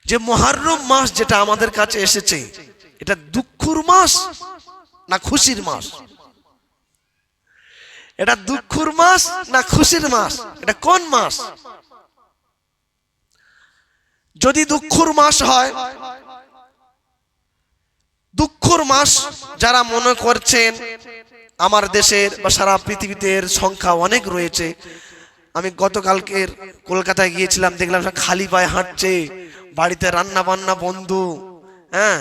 যে মুহররম মাস যেটা আমাদের কাছে এসেছে, এটা দুঃখের মাস না খুশির মাস? এটা দুঃখের মাস না খুশির মাস? এটা কোন মাস? যদি দুঃখের মাস হয়, দুঃখের মাস যারা মনে করছেন, আমার দেশের বা সারা পৃথিবীতে সংখ্যা অনেক রয়েছে। আমি গতকালকে কলকাতায় গিয়েছিলাম, দেখলাম খালি পায়ে হাঁটছে, বাড়িতে রান্না বান্না বন্ধ, হ্যাঁ,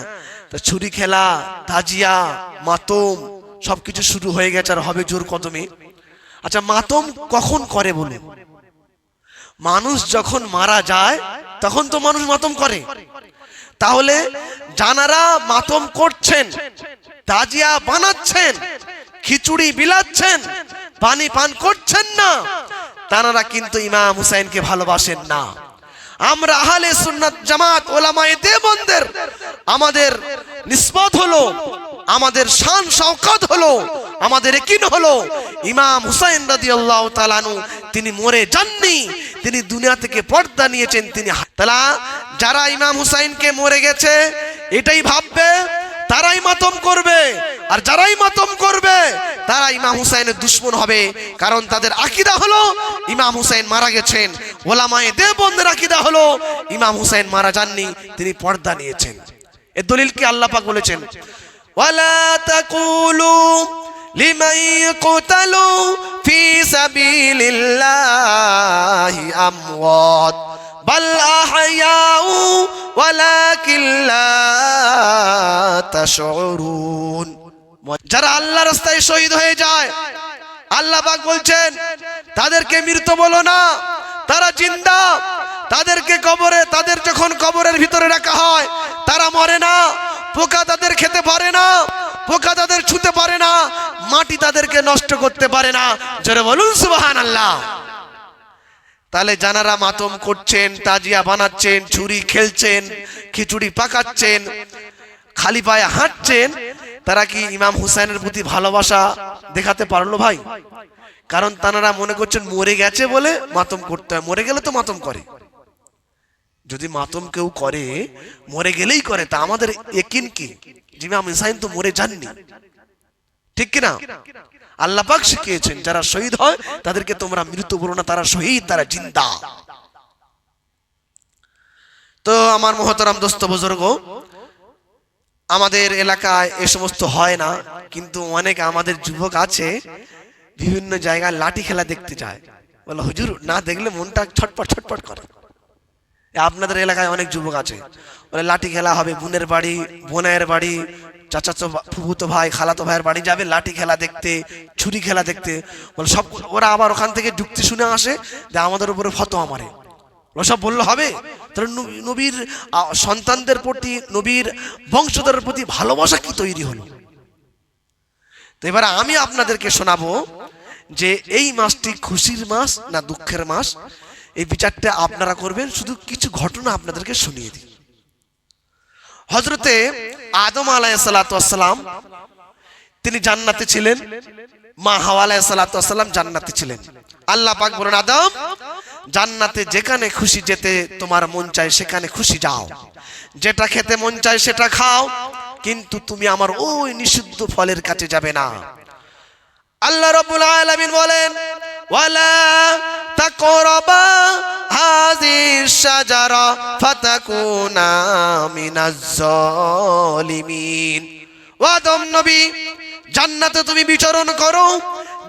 ছুরি খেলা, তাজিয়া, মাতম সবকিছু শুরু হয়ে গেছে আর হবে জোর কদমে। আচ্ছা, মাতম কখন করে বলুন? মানুষ যখন মারা যায় তখন তো মানুষ মাতম করে। তাহলে যারা মাতম করছেন, তাজিয়া বানাচ্ছেন, খিচুড়ি বিলাচ্ছেন, পানি পান করছেন না, তারা কিন্তু ইমাম হুসাইনকে ভালোবাসেন না। আমরা আহলে সুন্নাত জামাত ওলামায়ে দেওবন্দের আমাদের নিসবত হলো, আমাদের শান শওকত হলো, আমাদের ইয়াকিন হলো ইমাম হুসাইন রাদিয়াল্লাহু তাআলা আনহু তিনি মরে যাননি, তিনি দুনিয়া থেকে পর্দা নিয়েছেন। তিনি তালা যারা ইমাম হুসাইনকে মরে গেছে এটাই ভাববে, তারাই মাতম করবে, আর যারাই মাতম করবে তারা ইমাম হুসাইনের দুশমন হবে। কারণ তাদের আকীদা হলো ইমাম হুসাইন মারা গেছেন। ওলামায়ে দেওবন্দের আকীদা হলো ইমাম হুসাইন মারা যাননি, তিনি পর্দা নিয়েছেন। এর দলিল কি? আল্লাহ পাক বলেছেন, ওয়ালা তাকুলু লিমান ইয়াকতালু ফি সাবিলিল্লাহি আমওয়াত বাল আহয়াউ ওয়ালাকিন লা তাশউরুন। যারা আল্লাহর রাস্তায় শহীদ হয়ে যায়, আল্লাহ পাক বলছেন তাদেরকে মৃত বলো না, তারা জিন্দা। তাদেরকে কবরে, তাদের যখন কবরের ভিতরে রাখা হয় তারা মরে না, পোকা তাদের খেতে পারে না, পোকা তাদের ছুঁতে পারে না, মাটি তাদেরকে নষ্ট করতে পারে না। জোরে বলুন সুবহানাল্লাহ। তাহলে যারা মাতম করছেন, তাজিয়া বানাচ্ছেন, ছুরি খেলছেন, খিচুড়ি পাকাচ্ছেন, খালি পায়ে হাঁটছেন, তারা কি ইমাম হুসাইনের প্রতি ভালোবাসা দেখাতে পারলো ভাই? কারণ তারা মনে করছেন মরে গেছে বলে মাতম করতে হয়। মরে গেলে তো মাতম করে। যদি মাতম কেউ করে, মরে গেলেই করে, তা আমাদের ইয়াকিন কি যে ইমাম হুসাইন তো মরে যাননি, ঠিক কিনা? আল্লাহ পাক শিখিয়েছেন যারা শহীদ হয় তাদেরকে তোমরা মৃত বলো না, তারা শহীদ, তারা জিন্দা। তো আমার মুহতারাম দোস্ত বুজুর্গ, আমাদের এলাকায় এ সমস্ত হয় না, কিন্তু অনেক আমাদের যুবক আছে বিভিন্ন জায়গায় লাঠি খেলা দেখতে যায়। বলে হুজুর না দেখলে মনটা ছটপট ছটপট করে। আপনাদের এলাকায় অনেক যুবক আছে, বলে লাঠি খেলা হবে, বোনের বাড়ি, বোনের বাড়ি, চাচাতো ফুফুতো ভাই, খালাতো ভাইয়ের বাড়ি যাবে লাঠি খেলা দেখতে, ছুরি খেলা দেখতে। বলে সব ওরা আবার ওখান থেকে যুক্তি শুনে আসে যে আমাদের উপরে ফতোয়া মারে। সব বললে হবে? তাহলে নবীর সন্তানদের প্রতি, নবীর বংশধরের প্রতি ভালোবাসা কি তৈরি হলো? তো এবারে আমি আপনাদেরকে শোনাবো যে এই মাসটি খুশির মাস না দুঃখের মাস, এই বিচারটা আপনারা করবেন। শুধু কিছু ঘটনা আপনাদেরকে শুনিয়ে দিই। হযরতে আদম আলাইহিস সালাতু ওয়াস সালাম তিনি জান্নাতে ছিলেন, মা হাওয়া আলাইহিস সালাতু ওয়াস সালাম জান্নাতে ছিলেন। আল্লাহ পাক বলেন, আদম জান্নাতে যেখানে খুশি যেতে তোমার মন চায় সেখানে খুশি যাও, যেটা খেতে মন চায় সেটা খাও, কিন্তু তুমি আমার ওই নিষিদ্ধ ফলের কাছে যাবে না। আল্লাহ রাব্বুল আলামিন বলেন, ওয়ালা তাকরাবা হাযিহিশ শাজারা ফাতাকুনা মিনাজ জালিমিন। ওয়া আদম নবী, জান্নাতে তুমি বিচরণ করো,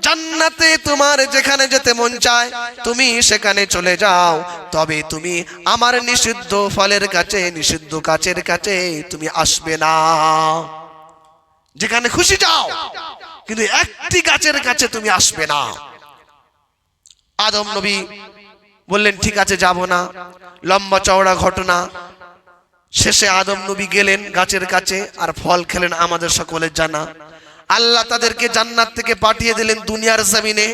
জান্নাতে তোমার যেখানে যেতে মন চায় তুমি সেখানে চলে যাও, তবে তুমি আমার নিষিদ্ধ ফলের কাছে, নিষিদ্ধ গাছের কাছে তুমি আসবে না। যেখানে খুশি যাও, কিন্তু একটি গাছের কাছে তুমি আসবে না। আদম নবী বললেন ঠিক আছে যাব না। লম্বা চওড়া ঘটনা। শেষে আদম নবী গেলেন গাছের কাছে আর ফল খেলেন, আমাদের সকলের জানা। আল্লাহ তাদেরকে জান্নাত থেকে পাঠিয়ে দিলেন দুনিয়ার জমিনে।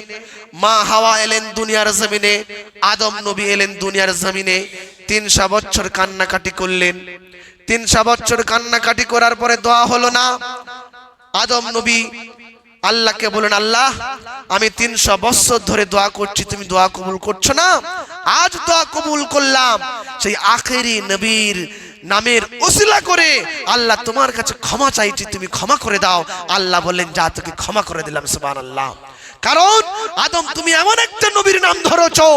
মা হাওয়া এলেন দুনিয়ার জমিনে, আদম নবী এলেন দুনিয়ার জমিনে। 300 বছর কান্নাকাটি করলেন। 300 বছর কান্নাকাটি করার পরে দোয়া হলো না। আদম নবী আল্লাহকে বলেন, আল্লাহ আমি 300 বছর ধরে দোয়া করছি, তুমি দোয়া কবুল করছো না, আজ দোয়া কবুল করলাম। সেই আখেরি নবীর নামের ওসিলা করে আল্লাহ তোমার কাছে ক্ষমা চাইছি, তুমি ক্ষমা করে দাও। আল্লাহ বললেন, যা তোকে ক্ষমা করে দিলাম। সুবহানাল্লাহ। কারণ আদম তুমি এমন একটা নবীর নাম ধরেছো,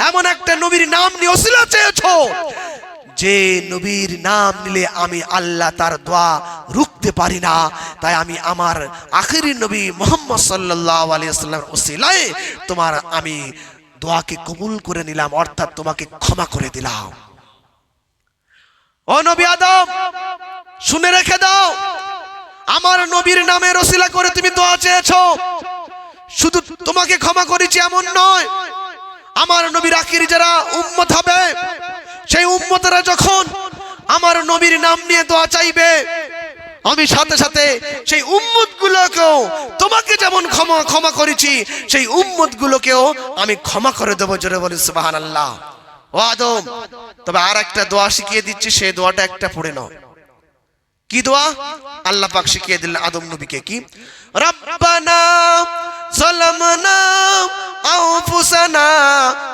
এমন একটা নবীর নাম নিয়ে ওসিলা চেয়েছো, যে নবীর নাম নিলে আমি আল্লাহ তার দোয়া রুখতে পারি না। তাই আমি আমার আখেরি নবী মুহাম্মদ সাল্লাল্লাহু আলাইহি ওয়াসাল্লামের ওসিলায় তোমার আমি দোয়াকে কবুল করে নিলাম, অর্থাৎ তোমাকে ক্ষমা করে দিলাম। ও নবী আদম, শুনে রেখে দাও, আমার নবীর নামের ওসিলা করে তুমি দোয়া চেয়েছো, শুধু তোমাকে ক্ষমা করেছি এমন নয়, আমার নবীর আখিরি যারা উম্মত হবে, সেই উম্মতেরা যখন আমার নবীর নাম নিয়ে দোয়া চাইবে, আমি সাথে সাথে সেই উম্মতগুলোকেও তোমাকে যেমন ক্ষমা করেছি, সেই উম্মতগুলোকেও আমি ক্ষমা করে দেবো। জোরে বলি সুবহানাল্লাহ। ও আদম, তবে আর একটা দোয়া শিখিয়ে দিচ্ছি, সেই দোয়াটা একটা পড়ে নাও। কি দোয়া? আল্লাহ পাক শিখিয়ে দিলেন আদম নবীকে, কি? রব্বানা যালামনা আনফুসানা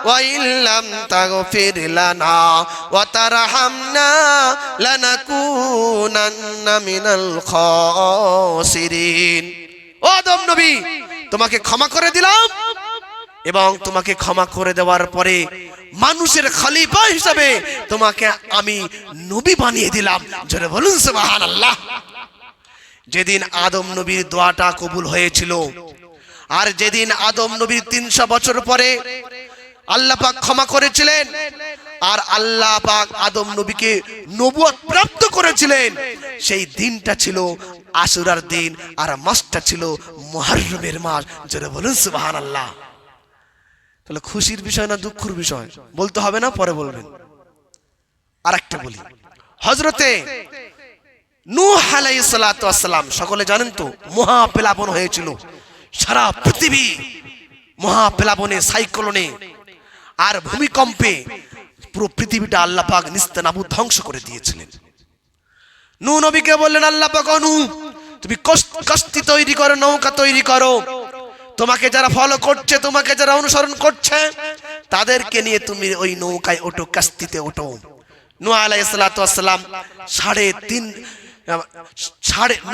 ওয়া ইল্লাম তাগফির লানা ওয়া তারহামনা লানাকুনান্না মিনাল খাসিরিন। ও আদম নবী, তোমাকে ক্ষমা করে দিলাম, এবং তোমাকে ক্ষমা করে দেওয়ার পরে মানুষের খলিফা হিসাবে তোমাকে আমি নবী বানিয়ে দিলাম। জোরে বলুন সুবহানাল্লাহ। যেদিন আদম নবীর দোয়াটা কবুল হয়েছিল, আর যেদিন আদম নবীর 300 বছর পরে আল্লাহ পাক ক্ষমা করেছিলেন, আর আল্লাহ পাক আদম নবীকে নবুয়ত প্রাপ্ত করেছিলেন, সেই দিনটা ছিল আশুরার দিন, আর মাসটা ছিল মুহররমের মাস। জোরে বলুন সুবহানাল্লাহ। তাহলে খুশির বিষয় না দুঃখের বিষয়? বলতে হবে না, পরে বলবেন। আর একটা বলি, হযরতে নূহ আলাইহিস সালাতু ওয়াস সালাম, সকলে জানেন তো, মহাপ্লাবন হয়েছিল, সারা পৃথিবী মহাপ্লাবনে, সাইক্লোনে আর ভূমিকম্পে পুরো পৃথিবীটা আল্লাহ পাক নিস্তেনাবুদ ধ্বংস করে দিয়েছিলেন। নূহ নবীকে বললেন, আল্লাহ পাক, নূহ তুমি কস্তি তৈরি করো, নৌকা তৈরি করো, তোমাকে যারা ফলো করছে, তোমাকে যারা অনুসরণ করছে, তাদেরকে নিয়ে তুমি ওই নৌকায় ওঠো, কাস্তিতে ওঠো। নূহ আলাইহিস সালাতু ওয়াস সালাম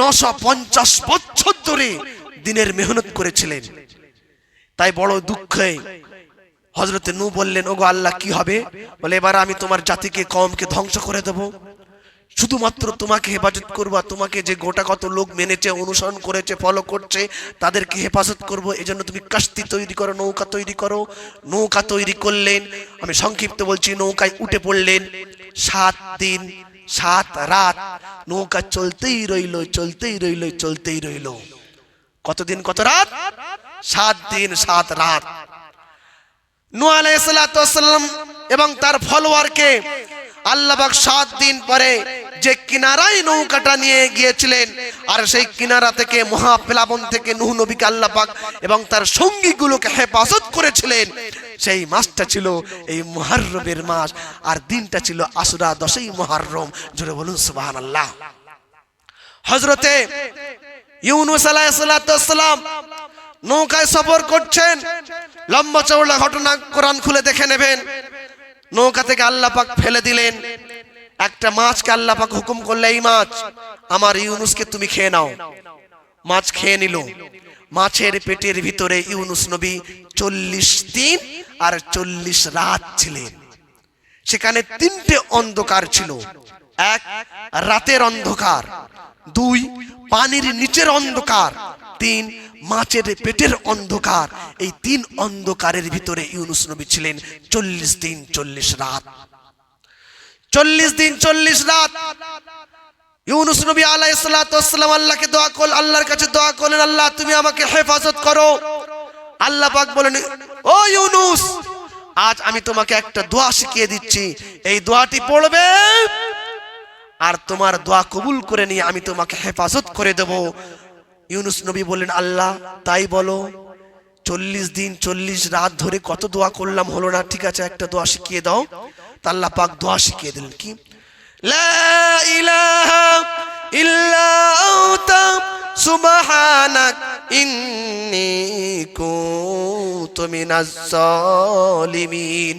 950 বছর ধরে দিনের মেহনত করেছিলেন। তাই বড় দুঃখে হযরতে নূহ বললেন, ওগো আল্লাহ, কি হবে? বলে, এবার আমি তোমার জাতিকে, কওমকে ধ্বংস করে দেব, শুধুমাত্র তোমাকে হেফাজত করবা, তোমাকে যে গোটা কত লোক মেনেছে, অনুসরণ করেছে, ফলো করছে, তাদেরকে হেফাজত করব। এজন্য তুমি কাস্তি তৈরি করো, নৌকা তৈরি করো। নৌকা তৈরি করলেন, আমি সংক্ষিপ্ত বলছি, নৌকায় উঠে পড়লেন। 7 দিন 7 রাত নৌকা চলতেই রইল, চলতেই রইল, চলতেই রইল। কতদিন কত রাত? 7 দিন 7 রাত। নূহ আলাইহিস সালাতু ওয়াস সালাম এবং তার ফলোয়ারকে আল্লাহ পাক 7 দিন পরে যে কিনারায় নৌকাটা নিয়ে গিয়েছিলেন, আর সেই কিনারা থেকে, মহাপ্লাবন থেকে নূহ নবীকে আল্লাহ পাক এবং তার সঙ্গীগুলোকে হেফাজত করেছিলেন, সেই মাসটা ছিল এই মুহররমের মাস, আর দিনটা ছিল আশুরা, 10ই মুহররম। জোরে বলুন সুবহানাল্লাহ। হযরতে ইউনূস আলাইহিস সালাতু ওয়াস সালাম নৌকায় সফর করছেন, লম্বা চওড়া ঘটনা, কোরআন খুলে দেখে নেবেন। নৌকা থেকে আল্লাহ পাক ফেলে দিলেন একটা মাছকে, আল্লাহ পাক হুকুম করলে, এই মাছ আমার ইউনূসকে তুমি খেয়ে নাও। মাছ খেয়ে নিল। মাছের পেটের ভিতরে ইউনূস নবী 40 দিন আর 40 রাত ছিলেন। সেখানে 3টে অন্ধকার ছিল। 1 রাতের অন্ধকার, 2 পানির নিচের অন্ধকার, 3 মাছের পেটের অন্ধকার। এই 3 অন্ধকারের ভিতরে ইউনূস নবী ছিলেন 40 দিন 40 রাত। 40 দিন 40 রাত ইউনূস নবী আলাইহিস সালাতু ওয়াস সালাম আল্লাহকে দোয়া করলেন, আল্লাহর কাছে দোয়া করলেন, আল্লাহ তুমি আমাকে হেফাজত করো। আল্লাহ পাক বলেন, ও ইউনূস, আজ আমি তোমাকে একটা দোয়া শিখিয়ে দিচ্ছি, এই দোয়াটি পড়বে, আর তোমার দোয়া কবুল করে নিয়ে আমি তোমাকে হেফাজত করে দেব। ইউনূস নবী বললেন, আল্লাহ তাই বলো, 40 দিন 40 রাত ধরে কত দোয়া করলাম, হলো না, ঠিক আছে একটা দোয়া শিখিয়ে দাও। তা আল্লাহ পাক দোয়া শিখিয়ে দিলেন, কি? লা ইলাহা ইল্লা আনতা সুবহানাক ইন্নী কুনতু মিনাজ জালিমিন।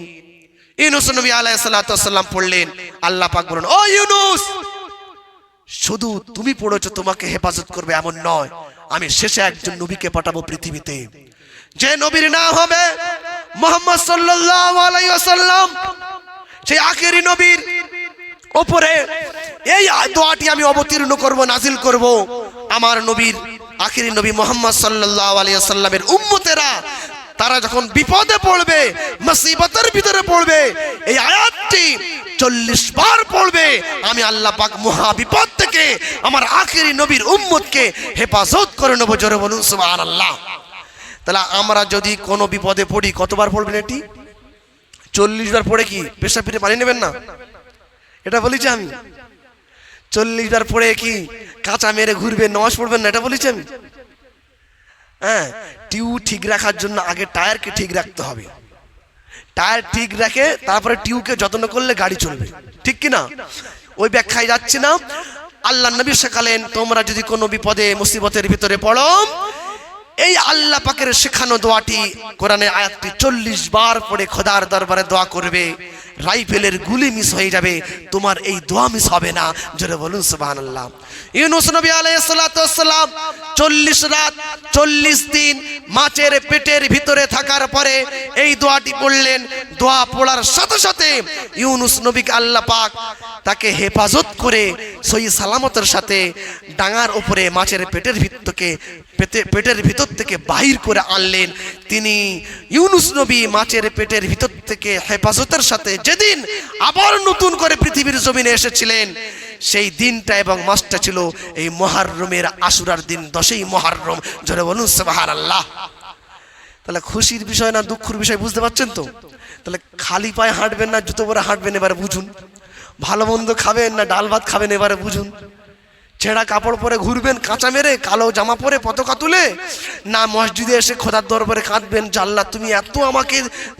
ইউনূস নবী আলাইহিস সালাতু ওয়াস সালাম পড়লেন, আল্লাহ পাক বলেন, ও ইউনূস, শুধু তুমি পড়েছো তোমাকে হেফাজত করবে এমন নয়, আমি শেষে একজন নবীকে পাঠাবো পৃথিবীতে, যে নবীর নাম হবে মুহাম্মদ সাল্লাল্লাহু আলাইহি ওয়াসাল্লাম। সেই আখেরি নবীর উপরে এই দোয়াটি আমি অবতীর্ণ করব, নাজিল করব। আমার নবীর আখেরি নবী মুহাম্মদ সাল্লাল্লাহু আলাইহি ওয়াসাল্লামের উম্মতেরা তারা যখন বিপদে পড়বে, মুসিবতের ভিতরে পড়বে, এই আয়াতটি 40 বার পড়বে, আমি আল্লাহ পাক মহা বিপদ থেকে আমার আখেরি নবীর উম্মতকে হেফাজত করে নেব। জোরে বলুন সুবহানাল্লাহ। তাহলে আমরা যদি কোনো বিপদে পড়ি কতবার পড়বেন? এটি 40 বার পড়ে কি পেশা পিঠে পানি নেবেন না? এটা বলেছি আমি। 40 বার পড়ে কি কাঁচা মেরে ঘুরবেন, নামাজ পড়বেন না, এটা বলেছি আমি। হ্যাঁ, টিউ ঠিক রাখার জন্য আগে টায়ারকে ঠিক রাখতে হবে। টায়ার ঠিক রাখে তারপরে টিউকে যত্ন করলে গাড়ি চলবে, ঠিক কি না? ওই ব্যাখ্যায় যাচ্ছি না। আল্লাহ নবী শেখালেন, তোমরা যদি কোনো বিপদে মুসিবতের ভিতরে পড়ো, এই আল্লাহ পাকের শেখানো দোয়াটি, কোরআনের আয়াতটি 40 বার পড়ে খোদার দরবারে দোয়া করবে, রাইফেলের গুলি মিস হয়ে যাবে, তোমার এই দোয়া মিস হবে না। জোরে বলুন সুবহানাল্লাহ। ইউনূস নবী আলাইহিস সালাতু ওয়াস সালাম 40 রাত 40 দিন মাছের পেটের ভিতরে থাকার পরে এই দোয়াটি পড়লেন। দোয়া পড়ার সাথে সাথে ইউনূস নবীকে আল্লাহ পাক তাকে হেফাজত করে সহি সালামতের সাথে ডাঙার উপরে মাছের পেটের ভিতর থেকে বাহির করে আনলেন। তিনি ইউনূস নবী মাছের পেটের ভিতর থেকে হেফাজতের সাথে যেদিন আবার নতুন করে পৃথিবীর জমিনে এসেছিলেন, সেই দিনটা এবং মাসটা ছিল এই মুহররমের আশুরার দিন, 10ই মুহররম। জোরে বলুন সুবহানাল্লাহ। তাহলে খুশির বিষয় না দুঃখের বিষয় বুঝতে পারছেন তো? তাহলে খালি পায়ে হাঁটবেন না জুতো পরে হাঁটবেন, এবারে বুঝুন। ভালো মন্দ খাবেন না ডাল ভাত খাবেন, এবারে বুঝুন। ছেঁড়া কাপড় পরে ঘুরবেন কাঁচা মেরে, কালো জামা পরে পতাকা তুলে, না মসজিদে এসে খোদার দরবারে কাঁদবেন, আল্লাহ তুমি এত আমাকে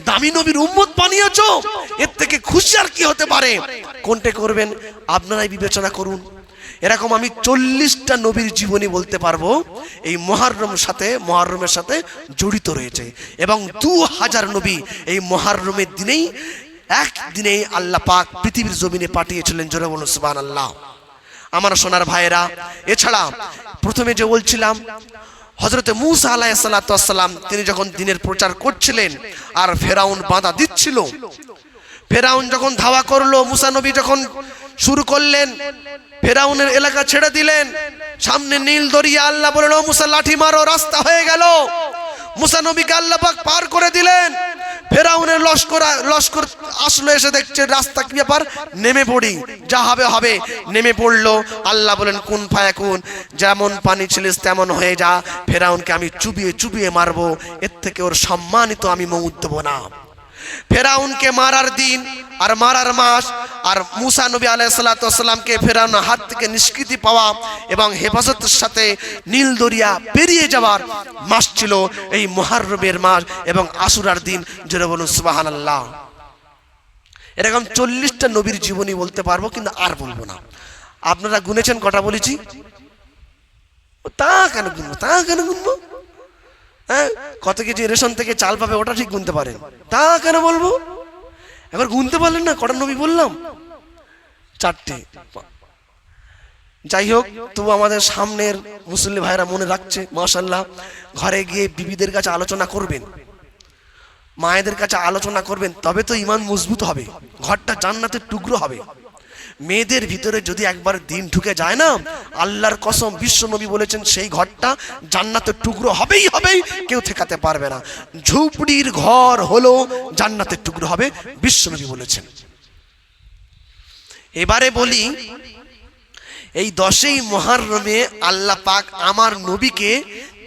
দামি নবীর উম্মত বানিয়েছো, এর থেকে খুশি আর কি হতে পারে? কোনটা করবেন আপনারাই বিবেচনা করুন। এরকম আমি 40টা নবীর জীবনী বলতে পারবো এই মুহররমের সাথে জড়িত রয়েছে, এবং 2000 নবী এই মুহররমের দিনেই একদিনেই আল্লাহ পাক পৃথিবীর জমিনে পাঠিয়েছিলেন। জোরে বলুন সুবহানাল্লাহ। আমার সোনার ভাইয়েরা, এছাড়া প্রথমে যে বলছিলাম হযরত মূসা আলাইহিস সালাতু ওয়াস সালাম, তিনি যখন দ্বীনের প্রচার করছিলেন আর ফেরাউন বাধা দিচ্ছিল, ফেরাউন যখন ধাওয়া করলো, মূসা নবী যখন শুরু করলেন, ফেরাউনের এলাকা ছেড়ে দিলেন, সামনে নীল দরিয়া, আল্লাহ বললেন ও মূসা লাঠি মারো, রাস্তা হয়ে গেল। মূসা নবীকে আল্লাহ পাক পার করে দিলেন। ফেরাউনের লস্কর আসলো, এসে দেখছে রাস্তা কি ব্যাপার, নেমে পড়ি, যা হবে হবে। নেমে পড়লো। আল্লাহ বলেন কুন ফায়াকুন, যেমন পানি ছিলিস তেমন হয়ে যা। ফেরাউনকে আমি চুবিয়ে চুবিয়ে মারবো, এর থেকে ওর সম্মানিত আমি মউত দেবো না। ফেরাউনকে মারার দিন আর মারার মাস, আর মূসা নবী আলাইহিস সালাতু ওয়াস সালামকে ফেরাউনের হাত থেকে নিষ্কৃতি পাওয়া এবং হেফাজতের সাথে নীল দরিয়া পেরিয়ে যাওয়ার মাস ছিল এই মুহররমের মাস এবং আশুরার দিন। জোরে বলুন সুবহানাল্লাহ। এরকম 40টা নবীর জীবনী বলতে পারবো, কিন্তু আর বলবো না। আপনারা গুনেছেন কটা বলেছি? তা কেন গুনবো? হ্যাঁ, কত কেজি রেশন থেকে চাল পাবে ওটা ঠিক গুনতে পারেন, তা কেন বলবো? এবার গুনতে পারলেন না কটা নবী বললাম? 4টে। যাই হোক, তবু আমাদের সামনের মুসল্লি ভাইরা মনে রাখছে, মাশাআল্লাহ। ঘরে গিয়ে বিবিদের কাছে আলোচনা করবেন, মায়েদের কাছে আলোচনা করবেন, তবে তো ঈমান মজবুত হবে, ঘরটা জান্নাতের টুকরো হবে। মেয়েদের ভিতরে যদি একবার দিন ঢুকে যায় না, আল্লাহর কসম, বিশ্ব নবী বলেছেন সেই ঘরটা জান্নাতের টুকরো হবেই হবে, কেউ ঠেকাতে পারবে না। ঝুপড়ির ঘর হলো জান্নাতের টুকরো হবে, বিশ্ব নবী বলেছেন। এবারে বলি, এই 10ই মুহররমে আল্লাহ পাক আমার নবীকে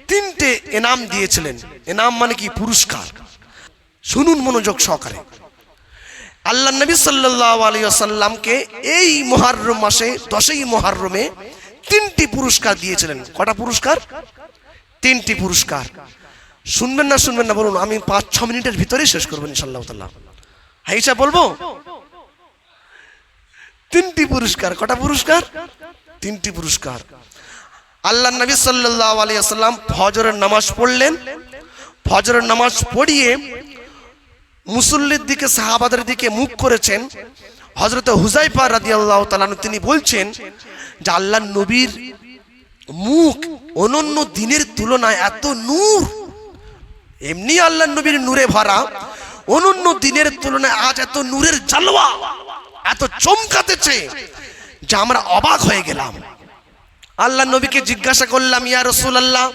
3টে ইনাম দিয়েছিলেন। ইনাম মানে কি? পুরস্কার। শুনুন মনোযোগ সহকারে। আল্লাহ নবী সাল্লাল্লাহু আলাইহি ওয়াসাল্লামকে এই মুহররম মাসে 10ই মুহররমে 3টি পুরস্কার দিয়েছিলেন। কটা পুরস্কার? 3টি পুরস্কার। শুনবেন না বলুন, আমি 5-6 মিনিটের ভিতরেই শেষ করব ইনশাআল্লাহ তাআলা। হাইসা বলবো 3টি পুরস্কার। কটা পুরস্কার? 3টি পুরস্কার। আল্লাহ নবী সাল্লাল্লাহু আলাইহি ওয়াসাল্লাম ফজরের নামাজ পড়লেন। ফজরের নামাজ পড়িয়ে মুসল্লির দিকে, সাহাবাদের দিকে মুখ করেছেন। হযরত হুযায়ফা রাদিয়াল্লাহু তাআলা আনহু তিনি বলছেন যে আল্লাহর নবীর মুখ অন্যান্য দিনের তুলনায় এত নূর, এমনি আল্লাহর নবীর নূরে ভরা, অন্যান্য দিনের তুলনায় আজ এত নূরের জালওয়া, এত চমকাতেছে যে আমরা অবাক হয়ে গেলাম। আল্লাহর নবীকে জিজ্ঞাসা করলাম, ইয়া রাসূলুল্লাহ,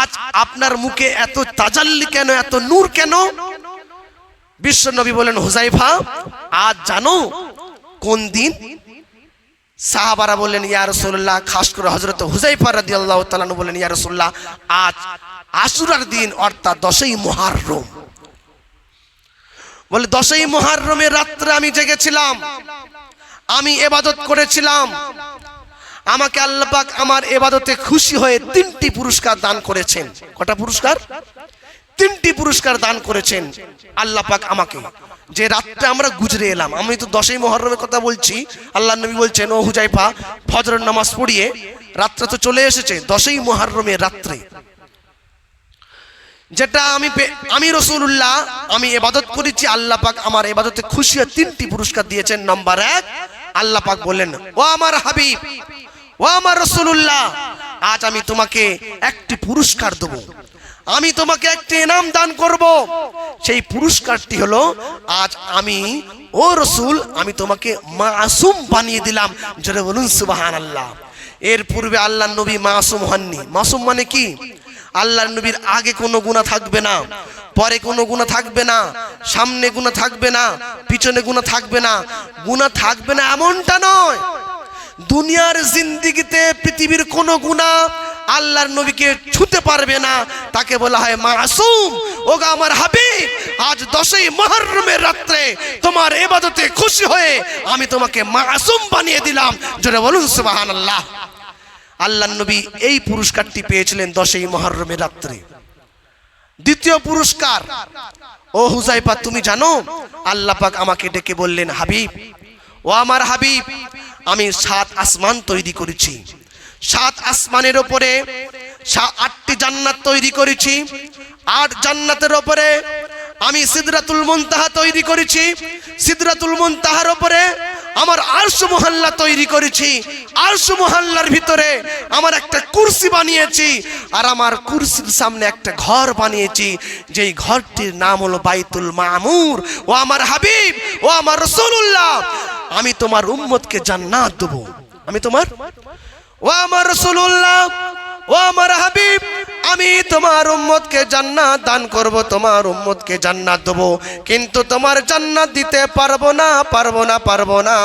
আজ আপনার মুখে এত তাজাল্লি কেন, এত নূর কেন? বিশ্ব নবী বলেন, হুযায়ফা আজ জানো কোন দিন? সাহাবারা বললেন, ইয়া রাসূলুল্লাহ, খাস করে হযরত হুযায়ফা রাদিয়াল্লাহু তাআলা আনহু বলেন, ইয়া রাসূলুল্লাহ, আজ আশুরার দিন, অর্থাৎ 10ই মুহররম। বলে 10ই মুহররমের রাত্রে আমি জেগেছিলাম, আমি ইবাদত করেছিলাম। আমাকে আল্লাহ পাক আমার ইবাদতে খুশি হয়ে 3টি পুরস্কার দান করেছেন। কটা পুরস্কার? 3টি পুরস্কার দান করেছেন আল্লাহ পাক আমাকে, যে রাতটা আমরা গুজরে এলাম। আমি তো 10ই মুহররমের কথা বলছি। আল্লাহ নবী বলছেন, ও হুযায়ফা, ফজরের নামাজ পড়িয়ে রাতটা তো চলে এসেছে, 10ই মুহররমের রাত্রে যেটা আমি রাসূলুল্লাহ আমি ইবাদত করেছি, আল্লাহ পাক আমার ইবাদতে খুশি হয়ে 3টি পুরস্কার দিয়েছেন। নাম্বার 1, আল্লাহ পাক বললেন, ও আমার হাবিব, ও আমার রাসূলুল্লাহ, আজ আমি তোমাকে একটি পুরস্কার দেব, আমি তোমাকে একটি ইনাম দান করব। সেই পুরস্কারটি হলো, আজ আমি, ও রাসূল, আমি তোমাকে মাসুম বানিয়ে দিলাম। জোরে বলুন সুবহানাল্লাহ। এর পূর্বে আল্লাহর নবী মাসুম হননি। মাসুম মানে কি? আল্লাহর নবীর আগে কোনো গুনাহ থাকবে না, পরে কোনো গুনাহ থাকবে না, সামনে গুনাহ থাকবে না, পিছনে গুনাহ থাকবে না। গুনাহ থাকবে না এমনটা নয়, দুনিয়ার জিন্দেগিতে পৃথিবীর কোনো গুনাহ আল্লাহর নবীকে ছুতে পারবে না, তাকে বলা হয় মাসুম। ওগো আমার হাবিব, আজ 10ই মুহররমের রাত্রে তোমার ইবাদতে খুশি হয়ে আমি তোমাকে মাসুম বানিয়ে দিলাম। জোরে বলুন সুবহানাল্লাহ। আল্লাহর নবী এই পুরস্কারটি পেয়েছিলেন 10ই মুহররমের রাত্রে। দ্বিতীয় পুরস্কার, ও হুযায়ফা, তুমি জানো আল্লাহ পাক আমাকে ডেকে বললেন, হাবিব, ও আমার হাবিব, আমি 7 আসমান তৈরি করেছি। 7 আসমানের উপরে 8টি জান্নাত তৈরি করেছি। 8 জান্নাতের উপরে আমি সিদরাতুল মুনতাহা তৈরি করেছি। সিদরাতুল মুনতাহার উপরে আমার আরশ মুহাল্লা তৈরি করেছি। আরশ মুহাল্লার ভিতরে আমার একটা কুরসি বানিয়েছি, আর আমার কুরসির সামনে একটা ঘর বানিয়েছি, যেই ঘরটির নাম হলো বাইতুল মামুর। ও আমার হাবিব, ও আমার রাসূলুল্লাহ, আমি তোমার উম্মতকে জান্নাত দেব। আমি তোমার, ও আমার রাসূলুল্লাহ, ও আমার হাবিব, আমি তোমার উম্মতকে জান্নাত দান করব, তোমার উম্মতকে জান্নাত দেব। কিন্তু তোমার জান্নাত দিতে পারবো না, পারবো না, পারবো না।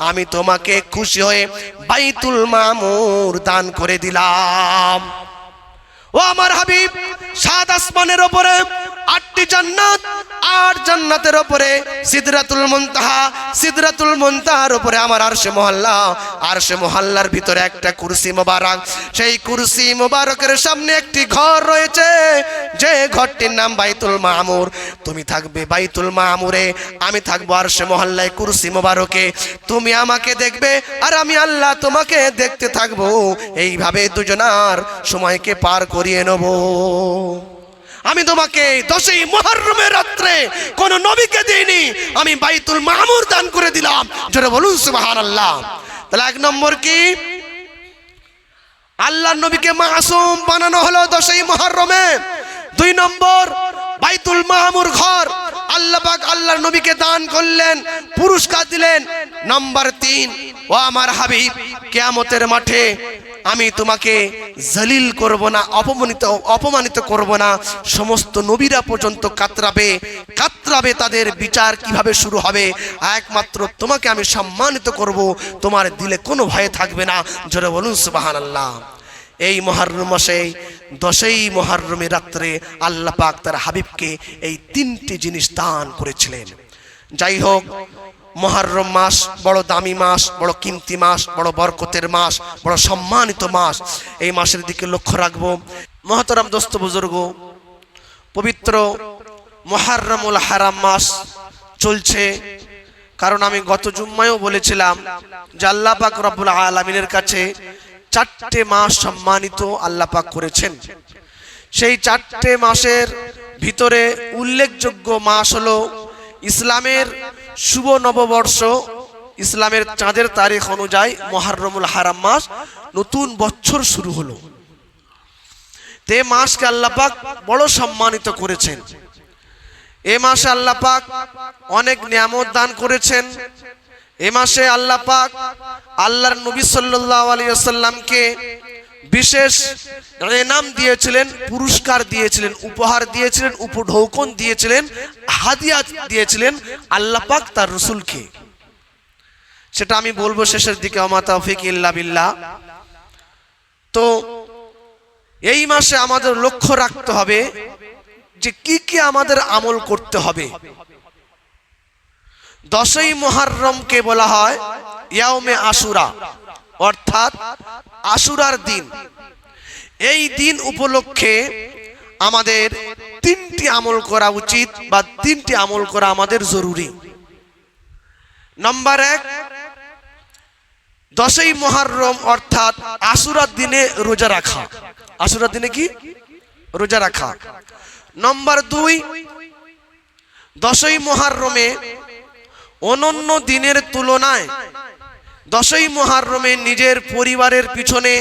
আমি তোমাকে খুশি হয়ে বাইতুল মামুর দান করে দিলাম। ও আমার হাবিব, 7 আসমানের উপরে 8টি জান্নাত, 8 জান্নাতের উপরে সিদরাতুল মুনতাহা, সিদরাতুল মুনতাহার উপরে আমার আরশে মুহাল্লা, আরশে মুহাল্লার ভিতরে একটা কুরসি মোবারক। সেই কুরসি মোবারকের সামনে একটি ঘর রয়েছে, যে ঘরটির নাম বাইতুল মামুর। তুমি থাকবে বাইতুল মামুরে, আমি থাকবো আরশে মুহাল্লায় কুরসি মোবারকে। তুমি আমাকে দেখবে, আর আমি আল্লাহ তোমাকে দেখতে থাকবো। এইভাবে দুজনার সময়কে পার করিয়ে নেব। আমি তোমাকে 10ই মুহররমের রাত্রে কোন নবীকে দিইনি, আমি বাইতুল মামুর দান করে দিলাম। জোরে বলুন সুবহানাল্লাহ। তাহলে 1 নম্বর কি? আল্লাহর নবীকে মাসুম বানানো হলো 10ই মুহররমে। 2 নম্বর, বাইতুল মামুর ঘর আল্লাহ পাক আল্লাহর নবীকে দান করলেন, পুরস্কার দিলেন। নাম্বার 3, ও আমার হাবিব, কিয়ামতের মাঠে আমি তোমাকে জলিল করব না, অপমানিত করব না। সমস্ত নবীরা পর্যন্ত কাতরাবে, কাতরাবে। তাদের বিচার কিভাবে শুরু হবে? একমাত্র তোমাকে আমি সম্মানিত করব, তোমার দিলে কোনো ভয় থাকবে না। জোরে বলুন সুবহানাল্লাহ। এই মুহররম মাসে 10ই মুহররমের রাত্রে আল্লাহ পাক তার হাবিবকে এই 3টি জিনিস দান করেছিলেন। যাই হোক, মুহররম মাস বড় দামি মাস, বড় কিমতি মাস, বড় বরকতের মাস, বড় সম্মানিত মাস। এই মাসের দিকে লক্ষ্য রাখবো। মহতরম দোস্ত বুজুর্গ, পবিত্র মুহররমুল হারাম মাস চলছে। কারণ আমি গত জুম্মায়ও বলেছিলাম যে আল্লাহ পাক রব্বুল আলামিনের কাছে চারটে মাস সম্মানিত আল্লাহ পাক করেছেন। সেই চারটে মাসের ভিতরে উল্লেখযোগ্য মাস হলো ইসলামের শুভ নববর্ষ, ইসলামের চাঁদের তারিখ অনুযায়ী মুহররমুল হারাম মাস, নতুন বছর শুরু হলো। তে মাসকে আল্লাহ পাক বড় সম্মানিত করেছেন। এ মাসে আল্লাহ পাক অনেক নিয়ামত দান করেছেন। এ মাসে আল্লাহ পাক আল্লাহর নবী সাল্লাল্লাহু আলাইহি ওয়াসাল্লামকে বিশেষ ইনাম দিয়েছিলেন, পুরস্কার দিয়েছিলেন, উপহার দিয়েছিলেন, উপঢৌকন দিয়েছিলেন, হাদিয়া দিয়েছিলেন আল্লাহ পাক তার রাসূলকে। সেটা আমি বলবো শেষের দিকে, ওমা তাওফিক ইল্লা বিল্লাহ। তো এই মাসে আমাদের লক্ষ্য রাখতে হবে যে কি কি আমাদের আমল করতে হবে। 10ই মুহররমকে বলা হয় ইয়াউমে আশুরা, অর্থাৎ আশুরার দিন। এই দিন উপলক্ষে আমাদের 3টি আমল করা উচিত বা 3টি আমল করা আমাদের জরুরি। নাম্বার 1, 10ই মুহররম অর্থাৎ আশুরার দিনে রোজা রাখা। আশুরার দিনে কি? রোজা রাখা। নাম্বার 2, 10ই মুহররমে অন্যান্য দিনের তুলনায় 10ই মুহররমে নিজের পরিবারের পিছনে,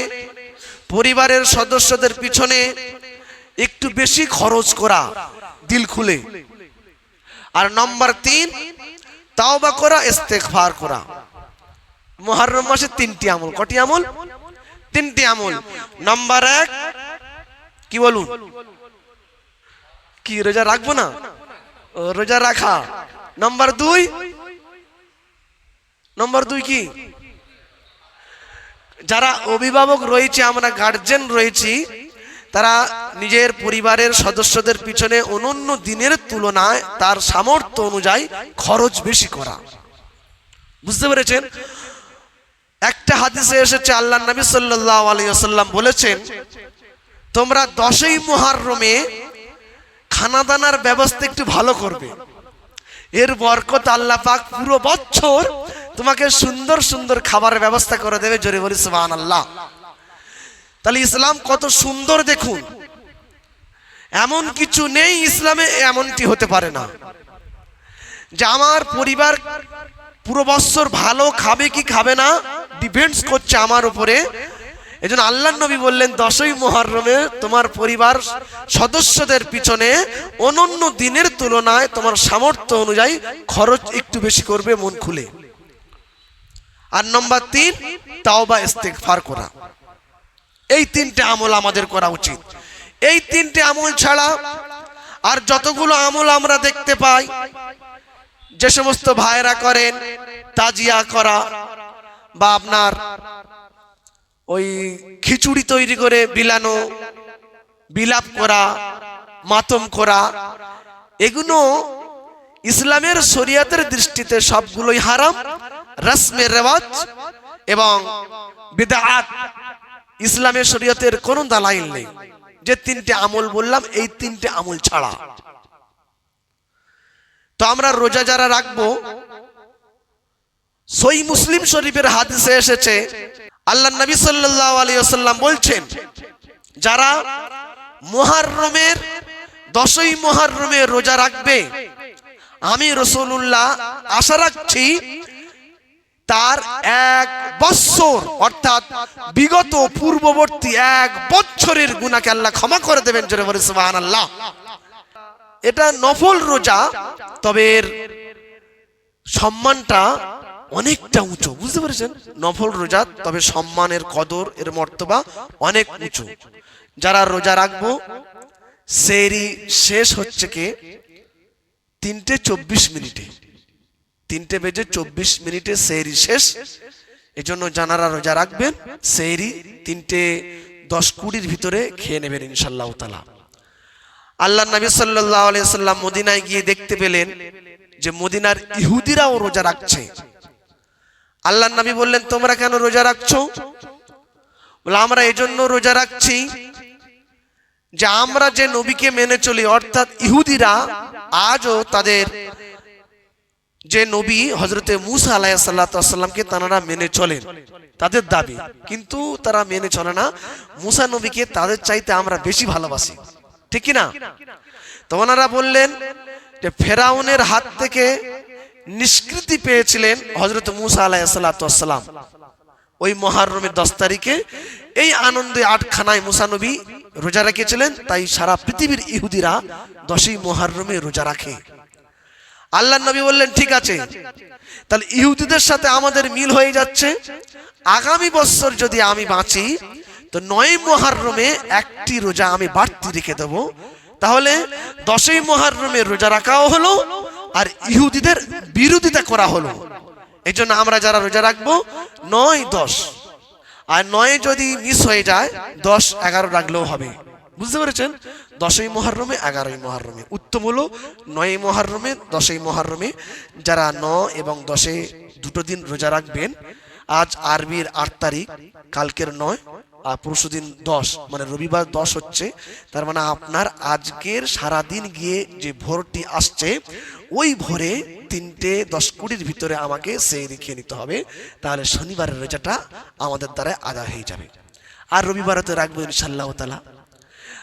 পরিবারের সদস্যদের পিছনে একটু বেশি খরচ করা, দিল খুলে। আর নাম্বার 3, তাওবা করা, ইস্তেগফার করা। মুহররম মাসে 3টি আমল। কটি আমল? 3টি আমল। নাম্বার 1 কি বলুন? কি রোজা রাখবো না? রোজা রাখা। নাম্বার 2, নাম্বার 2 কি? যারা অভিভাবক রয়েছে, আমরা গার্জেন রয়েছি, তারা নিজের পরিবারের সদস্যদের পিছনে অন্যান্য দিনের তুলনায় তার সামর্থ্য অনুযায়ী খরচ বেশি করা। বুঝতে পেরেছেন? একটা হাদিসে এসেছে আল্লাহর নবী সাল্লাল্লাহু আলাইহি ওয়াসাল্লাম বলেছেন, তোমরা 10ই মুহররমে খানাদানার ব্যবস্থা একটু ভালো করবে, এর বরকত আল্লাহ পাক পুরো বছর তোমাকে সুন্দর সুন্দর খাবারের ব্যবস্থা করে দেবে। জোরে বলি সুবহানাল্লাহ। তাহলে ইসলাম কত সুন্দর দেখুন। এমন কিছু নেই ইসলামে এমনটি হতে পারে না যে আমার পরিবার পুরো বছর ভালো খাবে কি খাবে না ডিপেন্ডস করছে আমার উপরে। এজন্য আল্লাহর নবী বললেন 10ই মুহররমে তোমার পরিবার সদস্যদের পিছনে অন্যান্য দিনের তুলনায় তোমার সামর্থ্য অনুযায়ী খরচ একটু বেশি করবে, মন খুলে। আর নাম্বার 3, তাওবা ইস্তেগফার করা। এই 3টে আমল আমাদের করা উচিত। এই 3টে আমল ছাড়া আর যতগুলো আমল আমরা দেখতে পাই, যে সমস্ত ভাইরা করেন তাজিয়া করা বা আপনার ওই খিচুড়ি তৈরি করে বিলানো, বিলাপ করা, মাতম করা, এগুলো ইসলামের শরীয়তের দৃষ্টিতে সবগুলোই হারাম, রসমে রেওয়াজ এবং বিদআত। ইসলামের শরীয়তের কোনো দালাইল নেই। যে 3টে আমল বললাম, এই 3টে আমল ছাড়া। তো আমরা রোজা যারা রাখবো, সহিহ মুসলিম শরীফের হাদিসে এসেছে আল্লাহর নবী সাল্লাল্লাহু আলাইহি ওয়াসাল্লাম বলছেন, যারা মুহররমের 10ই মুহররমে রোজা রাখবে, আমি রাসূলুল্লাহ আশা রাখছি তার 1 বছর অর্থাৎ বিগত পূর্ববর্তী 1 বছরের গুনাহকে আল্লাহ ক্ষমা করে দেবেন। জোরে বলে সুবহানাল্লাহ। এটা নফল রোজা, তবে এর সম্মানটা অনেকটা উঁচু। বুঝতে পেরেছেন? নফল রোজা, তবে সম্মানের কদর, এর মর্তবা অনেক উঁচু। যারা রোজা রাখবো, সেহরি শেষ হচ্ছে কে 3:24, 3:24 সেহরি শেষ। এজন্য যারা রোজা রাখবেন, সেহরি 3:10-20 ভিতরে খেয়ে নেবেন ইনশাআল্লাহ তাআলা। আল্লাহর নবী সাল্লাল্লাহু আলাইহি ওয়াসাল্লাম মদিনায় গিয়ে দেখতে পেলেন যে মদিনার ইহুদিরাও রোজা রাখছে। আল্লাহর নবী বললেন, তোমরা কেন রোজা রাখছো? বলে, আমরা এজন্য রোজা রাখছি যে আমরা যে নবীকে মেনে চলি, অর্থাৎ ইহুদিরা আজও তাদের যে নবী হযরতে মূসা আলাইহিস সালামকে তারা মেনে চলেন, তাদের দাবি, কিন্তু তারা মেনে চলে না। মূসা নবীকে তাদের চাইতে আমরা বেশি ভালোবাসি, ঠিক কি না? তো ওনারা বললেন যে ফেরাউনের হাত থেকে নিষ্কৃতি পেয়েছিলেন হযরত মূসা আলাইহিস সালাম ওই মুহররমের 10 তারিখে। এই আনন্দে আটখানায় মূসা নবী রোজা রেখেছিলেন, তাই সারা পৃথিবীর ইহুদিরা 10ই মুহররমে রোজা রাখে। আল্লাহর নবী বললেন ঠিক আছে, তাহলে ইহুদিদের সাথে আমাদের মিল হয়ে যাচ্ছে। আগামী বছর যদি আমি বাঁচি তো 9ই মুহররমে একটি রোজা আমি বাড়তি রেখে দেব। তাহলে 10ই মুহররমে রোজা রাখাও হলো আর ইহুদিদের বিরোধিতা করা হলো। এই জন্য আমরা যারা রোজা রাখবো 9, 10, আর 9 যদি মিস হয়ে যায় 10, 11 রাখলেও হবে। বুঝতে পেরেছেন? 10ই মুহররমে, 11ই মুহররমে উত্তম হলো 9ই মুহররমে, 10ই মুহররমে। যারা 9 এবং 10-এ দুটো দিন রোজা রাখবেন, আজ আরবির 8 তারিখ, কালকের 9 আর পরশুদিন 10, মানে রবিবার 10 হচ্ছে। তার মানে আপনার আজকের সারা দিন গিয়ে যে ভোরটি আসছে ওই ভোরে 3টে 10 কোটির ভিতরে আমাকে সেহরি খেয়ে নিতে হবে। তাহলে শনিবারের রোজাটা আমাদের দ্বারা আদা হয়ে যাবে। আর রবিবারে তো রাখবো ইনশাআল্লাহ তাআলা।